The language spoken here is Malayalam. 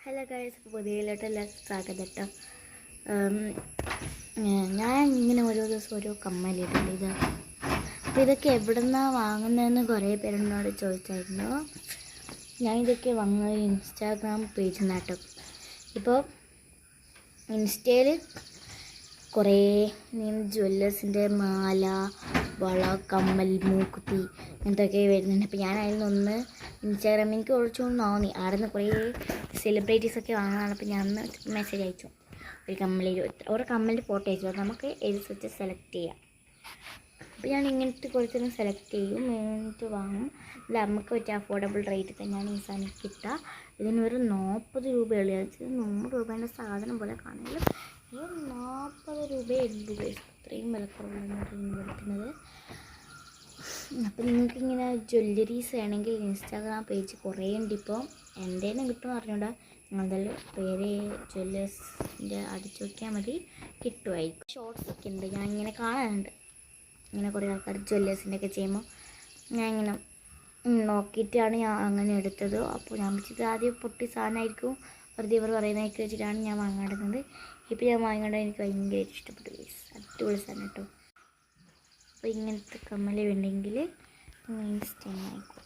ഹലോ ഗൈസ്, ഇപ്പോൾ പുതിയതിലോട്ട് എല്ലാവർക്കും സ്വാഗതം കേട്ടോ. ഞാൻ ഇങ്ങനെ ഓരോ ദിവസം ഓരോ കമ്മലിട്ടുണ്ട്. അപ്പോൾ ഇതൊക്കെ എവിടെ നിന്നാണ് വാങ്ങുന്നതെന്ന് കുറേ പേരെന്നോട് ചോദിച്ചായിരുന്നു. ഞാൻ ഇതൊക്കെ വാങ്ങുന്നത് ഇൻസ്റ്റാഗ്രാം പേജിൽ നിന്നാണ് കേട്ടോ. ഇപ്പോൾ ഇൻസ്റ്റയിൽ കുറേ ജ്വല്ലേഴ്സിൻ്റെ മാല, വള, കമ്മൽ, മൂക്കുത്തി എന്തൊക്കെ വരുന്നുണ്ട്. അപ്പോൾ ഞാൻ അതിൽ നിന്ന് ഇൻസ്റ്റാഗ്രാമിൽ എനിക്ക് കുറച്ചുകൊണ്ട് തോന്നി അവിടെ നിന്ന് കുറേ സെലിബ്രിറ്റീസൊക്കെ വാങ്ങുന്നതാണ്. അപ്പോൾ ഞാൻ ഒന്ന് മെസ്സേജ് അയച്ചു, ഒരു കമ്മലിൻ്റെ ഫോട്ടോ അയച്ചു. നമുക്ക് ഏത് വെച്ച് സെലക്ട് ചെയ്യാം. അപ്പോൾ ഞാൻ ഇങ്ങനത്തെ കുറച്ചൊന്നും സെലക്ട് ചെയ്യും, എന്നിട്ട് വാങ്ങും. അല്ല, നമുക്ക് പറ്റിയ അഫോർഡബിൾ റേറ്റ് തന്നെയാണ് ഈ സാധനം കിട്ടുക. ഇതിന് ഒരു 40 രൂപയുള്ളൂ. 100 രൂപേൻ്റെ സാധനം പോലെ കാണില്ല, 40 രൂപയുള്ളൂ. അത്രയും വിലക്കുറവുള്ളതാണ് കൊടുക്കുന്നത്. അപ്പോൾ നിങ്ങൾക്കിങ്ങനെ ജ്വല്ലറീസ് വേണമെങ്കിൽ ഇൻസ്റ്റാഗ്രാം പേജ് കുറേ ഉണ്ട്. ഇപ്പോൾ എൻ്റെ തന്നെ കിട്ടുമെന്ന് അറിഞ്ഞൂടാ. നിങ്ങളെന്തായാലും പേര് ജ്വല്ലേഴ്സിൻ്റെ അടിച്ചു നോക്കിയാൽ മതി, കിട്ടുമായിരിക്കും. ഷോർട്സൊക്കെ ഉണ്ട്, ഞാൻ ഇങ്ങനെ കാണാറുണ്ട്. ഇങ്ങനെ കുറേ ആൾക്കാർ ജ്വല്ലേഴ്സിൻ്റെ ഒക്കെ ചെയ്യുമ്പോൾ ഞാൻ ഇങ്ങനെ നോക്കിയിട്ടാണ് ഞാൻ അങ്ങനെ എടുത്തത്. അപ്പോൾ ഞാൻ വെച്ചത് ആദ്യം പൊട്ടി സാധനമായിരിക്കും, വെറുതെ ഇവർ പറയുന്നതൊക്കെ വെച്ചിട്ടാണ് ഞാൻ വാങ്ങാടുന്നത്. ഇപ്പോൾ ഞാൻ വാങ്ങിക്കൊണ്ട് എനിക്ക് ഭയങ്കരമായിട്ട് ഇഷ്ടപ്പെട്ടു. അടിപൊളി സാധനം കേട്ടോ. അപ്പോൾ ഇങ്ങനത്തെ കമ്മൽ വേണ്ടെങ്കിൽ ഇൻസ്റ്റ ആയിക്കോട്ടെ.